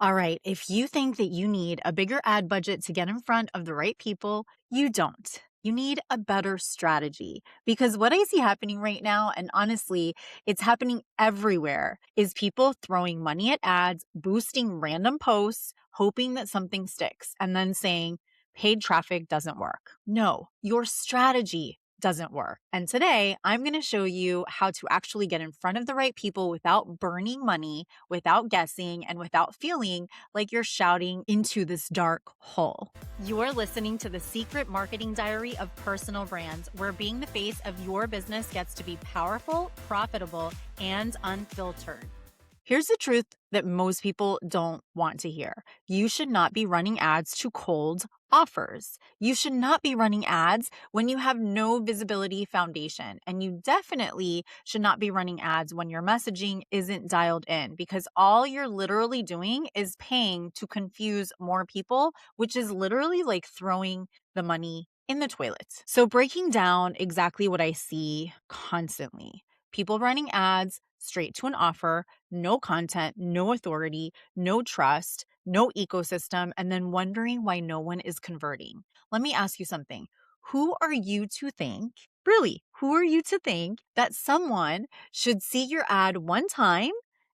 All right, if you think that you need a bigger ad budget to get in front of the right people, you don't. You need a better strategy because what I see happening right now, and honestly, it's happening everywhere, is people throwing money at ads, boosting random posts, hoping that something sticks, and then saying paid traffic doesn't work. No, your strategy doesn't work. And today, I'm going to show you how to actually get in front of the right people without burning money, without guessing, and without feeling like you're shouting into this dark hole. You're listening to the secret marketing diary of personal brands, where being the face of your business gets to be powerful, profitable, and unfiltered. Here's the truth that most people don't want to hear. You should not be running ads to cold offers. You should not be running ads when you have no visibility foundation. And you definitely should not be running ads when your messaging isn't dialed in, because all you're literally doing is paying to confuse more people, which is literally like throwing the money in the toilet. So breaking down exactly what I see constantly. People running ads straight to an offer, no content, no authority, no trust, no ecosystem, and then wondering why no one is converting. Let me ask you something. Who are you to think, really, who are you to think that someone should see your ad one time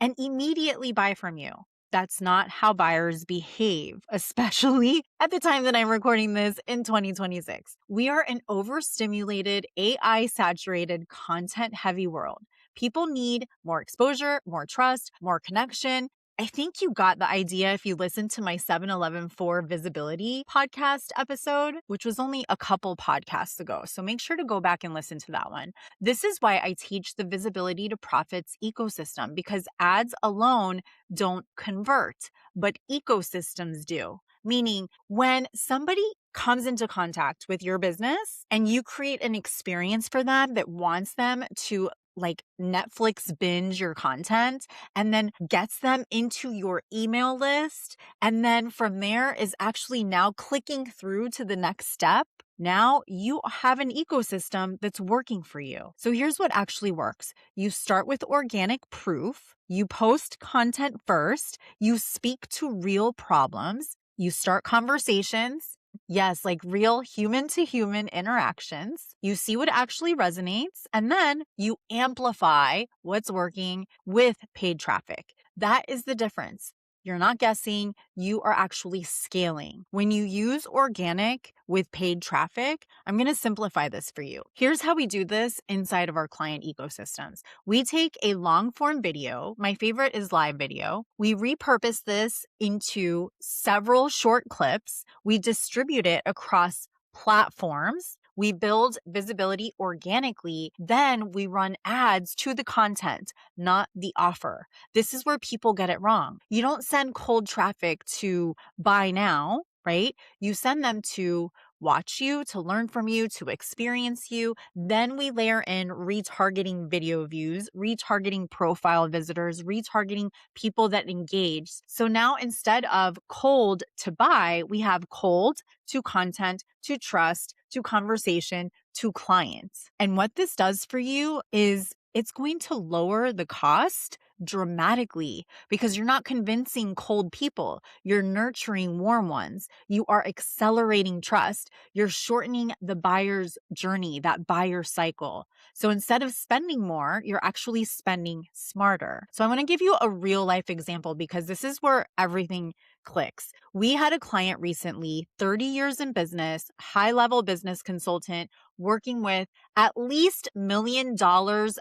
and immediately buy from you? That's not how buyers behave, especially at the time that I'm recording this in 2026. We are an overstimulated, AI saturated, content heavy world. People need more exposure, more trust, more connection. I think you got the idea if you listened to my 711 for visibility podcast episode, which was only a couple podcasts ago. So make sure to go back and listen to that one. This is why I teach the visibility to profits ecosystem, because ads alone don't convert, but ecosystems do. Meaning, when somebody comes into contact with your business and you create an experience for them that wants them to like Netflix binge your content and then gets them into your email list, and then from there is actually now clicking through to the next step. Now you have an ecosystem that's working for you. So here's what actually works. You start with organic proof. You post content first. You speak to real problems. You start conversations. Yes, like real human to human interactions. You see what actually resonates, and then you amplify what's working with paid traffic. That is the difference. You're not guessing, you are actually scaling. When you use organic with paid traffic, I'm going to simplify this for you. Here's how we do this inside of our client ecosystems. We take a long form video. My favorite is live video. We repurpose this into several short clips. We distribute it across platforms. We build visibility organically. Then we run ads to the content, not the offer. This is where people get it wrong. You don't send cold traffic to buy now, right? You send them to watch you, to learn from you, to experience you. Then we layer in retargeting video views, retargeting profile visitors, retargeting people that engage. So now instead of cold to buy, we have cold to content, to trust, to conversation, to clients. And what this does for you is it's going to lower the cost dramatically, because you're not convincing cold people. You're nurturing warm ones. You are accelerating trust. You're shortening the buyer's journey, that buyer cycle. So instead of spending more, you're actually spending smarter. So I want to give you a real life example, because this is where everything clicks. We had a client recently, 30 years in business, high level business consultant, working with at least $1 million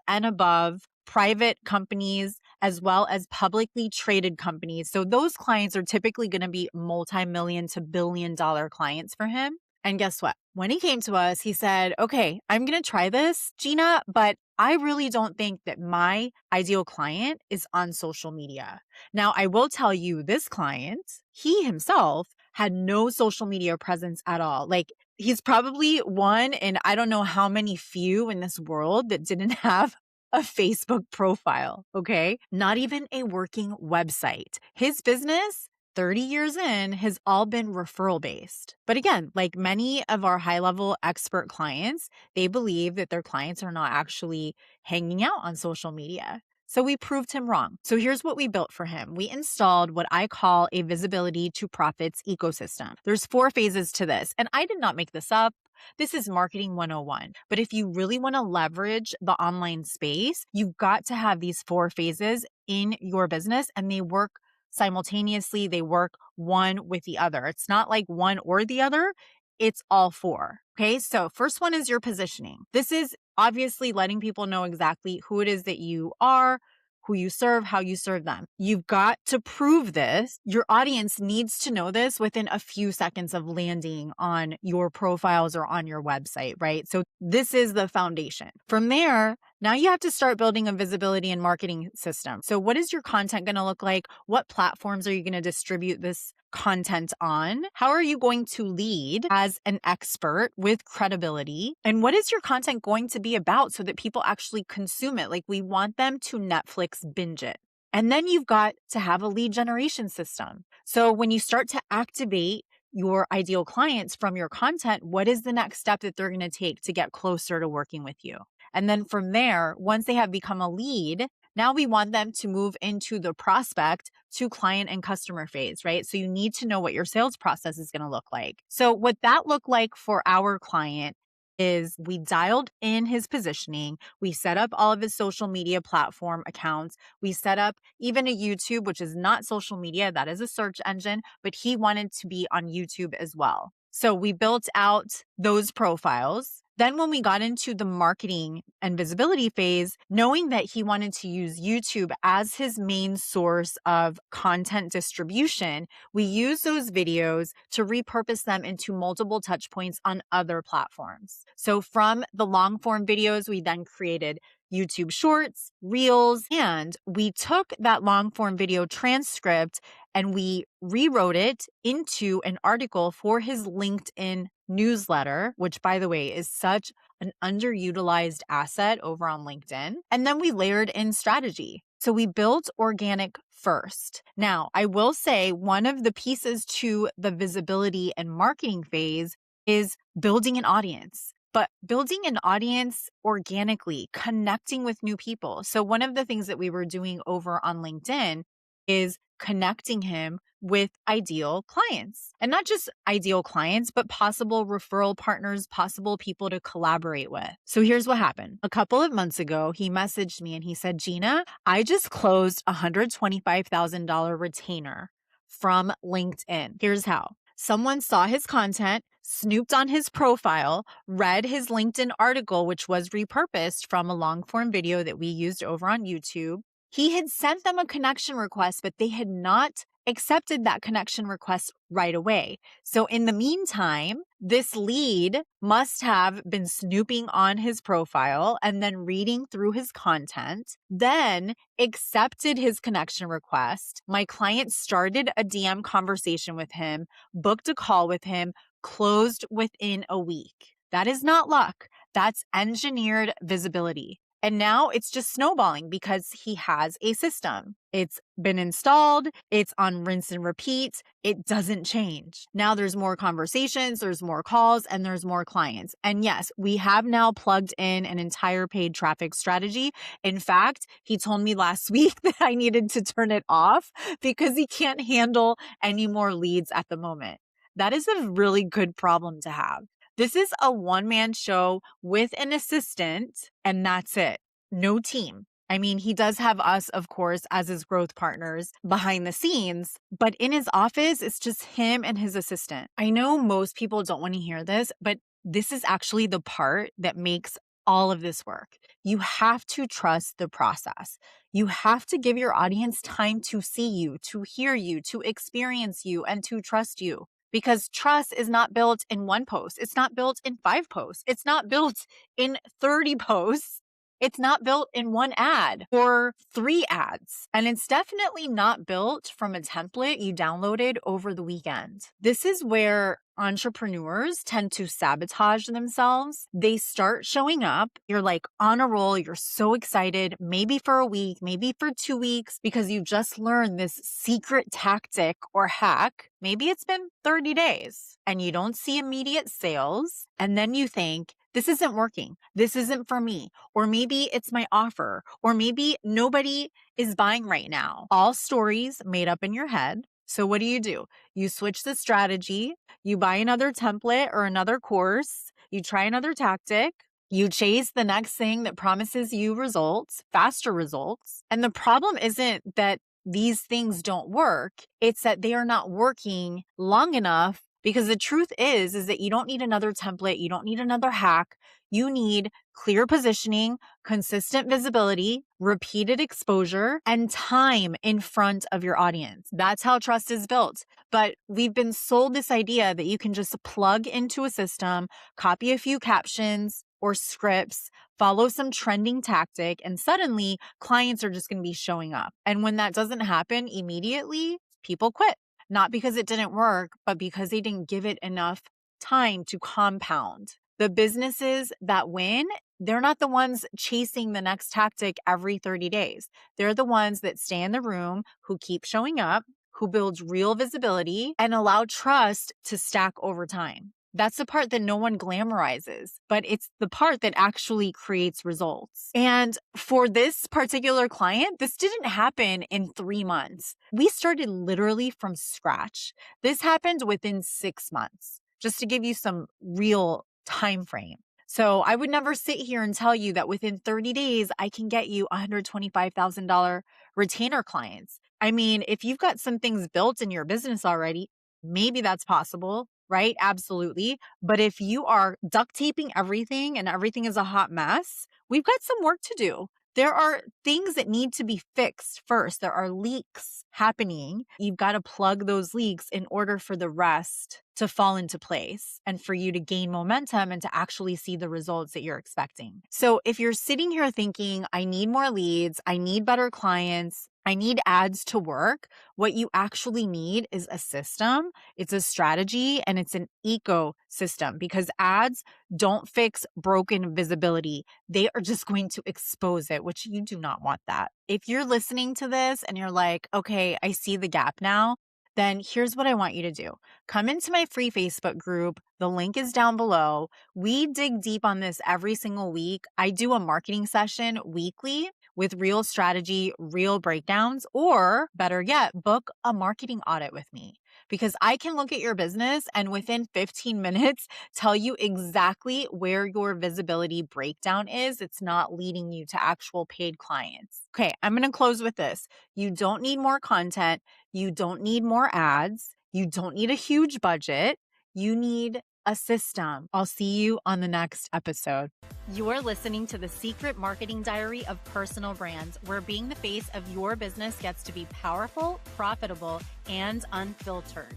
and above private companies, as well as publicly traded companies. So those clients are typically going to be multi-million to billion-dollar clients for him. And guess what? When he came to us, he said, okay, I'm going to try this, Gina, but I really don't think that my ideal client is on social media. Now, I will tell you, this client, he himself had no social media presence at all. Like, he's probably one in I don't know how many few in this world that didn't have a Facebook profile, okay? Not even a working website. His business, 30 years in, has all been referral based. But again, like many of our high level expert clients, they believe that their clients are not actually hanging out on social media. So we proved him wrong. So here's what we built for him. We installed what I call a visibility to profits ecosystem. There's 4 phases to this, and I did not make this up. This is marketing 101. But if you really want to leverage the online space, you've got to have these 4 phases in your business, and they work simultaneously. They work one with the other. It's not like one or the other. It's all 4. Okay. So first one is your positioning. This is obviously letting people know exactly who it is that you are, who you serve, how you serve them. You've got to prove this. Your audience needs to know this within a few seconds of landing on your profiles or on your website, right? So this is the foundation. From there, now you have to start building a visibility and marketing system. So what is your content going to look like? What platforms are you going to distribute this content on? How are you going to lead as an expert with credibility? And what is your content going to be about so that people actually consume it? Like, we want them to Netflix binge it. And then you've got to have a lead generation system. So when you start to activate your ideal clients from your content, what is the next step that they're going to take to get closer to working with you? And then from there, once they have become a lead, now we want them to move into the prospect to client and customer phase, right? So you need to know what your sales process is going to look like. So what that looked like for our client is we dialed in his positioning. We set up all of his social media platform accounts. We set up even a YouTube, which is not social media, that is a search engine, but he wanted to be on YouTube as well. So we built out those profiles. Then when we got into the marketing and visibility phase, knowing that he wanted to use YouTube as his main source of content distribution, we used those videos to repurpose them into multiple touch points on other platforms. So from the long form videos, we then created YouTube shorts, reels, and we took that long form video transcript and we rewrote it into an article for his LinkedIn newsletter, which, by the way, is such an underutilized asset over on LinkedIn. And then we layered in strategy. So we built organic first. Now, I will say one of the pieces to the visibility and marketing phase is building an audience. But building an audience organically, connecting with new people. So one of the things that we were doing over on LinkedIn is connecting him with ideal clients, and not just ideal clients, but possible referral partners, possible people to collaborate with. So here's what happened. A couple of months ago, he messaged me and he said, Gina, I just closed a $125,000 retainer from LinkedIn. Here's how. Someone saw his content, snooped on his profile, read his LinkedIn article, which was repurposed from a long form video that we used over on YouTube. He had sent them a connection request, but they had not accepted that connection request right away. So in the meantime, this lead must have been snooping on his profile and then reading through his content, then accepted his connection request. My client started a DM conversation with him, booked a call with him, closed within a week. That is not luck. That's engineered visibility. And now it's just snowballing because he has a system. It's been installed. It's on rinse and repeat. It doesn't change. Now there's more conversations, there's more calls, and there's more clients. And yes, we have now plugged in an entire paid traffic strategy. In fact, he told me last week that I needed to turn it off because he can't handle any more leads at the moment. That is a really good problem to have. This is a one-man show with an assistant, and that's it. No team. I mean, he does have us, of course, as his growth partners behind the scenes, but in his office, it's just him and his assistant. I know most people don't want to hear this, but this is actually the part that makes all of this work. You have to trust the process. You have to give your audience time to see you, to hear you, to experience you, and to trust you. Because trust is not built in one post. It's not built in 5 posts. It's not built in 30 posts. It's not built in one ad or 3 ads. And it's definitely not built from a template you downloaded over the weekend. This is where entrepreneurs tend to sabotage themselves. They start showing up. You're like on a roll. You're so excited, maybe for a week, maybe for 2 weeks, because you just learned this secret tactic or hack. Maybe it's been 30 days and you don't see immediate sales. And then you think, this isn't working. This isn't for me. Or maybe it's my offer. Or maybe nobody is buying right now. All stories made up in your head. So what do? You switch the strategy. You buy another template or another course. You try another tactic. You chase the next thing that promises you results, faster results. And the problem isn't that these things don't work. It's that they are not working long enough, because the truth is that you don't need another template. You don't need another hack. You need clear positioning, consistent visibility, repeated exposure, and time in front of your audience. That's how trust is built. But we've been sold this idea that you can just plug into a system, copy a few captions or scripts, follow some trending tactic, and suddenly clients are just going to be showing up. And when that doesn't happen immediately, people quit. Not because it didn't work, but because they didn't give it enough time to compound. The businesses that win, they're not the ones chasing the next tactic every 30 days. They're the ones that stay in the room, who keep showing up, who builds real visibility and allow trust to stack over time. That's the part that no one glamorizes, but it's the part that actually creates results. And for this particular client, this didn't happen in 3 months. We started literally from scratch. This happened within 6 months, just to give you some real time frame. So I would never sit here and tell you that within 30 days, I can get you $125,000 retainer clients. I mean, if you've got some things built in your business already, maybe that's possible, right? Absolutely. But if you are duct taping everything and everything is a hot mess, we've got some work to do. There are things that need to be fixed first. There are leaks happening. You've got to plug those leaks in order for the rest to fall into place and for you to gain momentum and to actually see the results that you're expecting. So if you're sitting here thinking, I need more leads, I need better clients, I need ads to work, what you actually need is a system, it's a strategy, and it's an ecosystem, because ads don't fix broken visibility. They are just going to expose it, which you do not want that. If you're listening to this and you're like, okay, I see the gap now, then here's what I want you to do. Come into my free Facebook group. The link is down below. We dig deep on this every single week. I do a marketing session weekly with real strategy, real breakdowns, or better yet, book a marketing audit with me, because I can look at your business and within 15 minutes tell you exactly where your visibility breakdown is. It's not leading you to actual paid clients. Okay, I'm going to close with this. You don't need more content. You don't need more ads. You don't need a huge budget. You need a system. I'll see you on the next episode. You're listening to the Secret Marketing Diary of Personal Brands, where being the face of your business gets to be powerful, profitable, and unfiltered.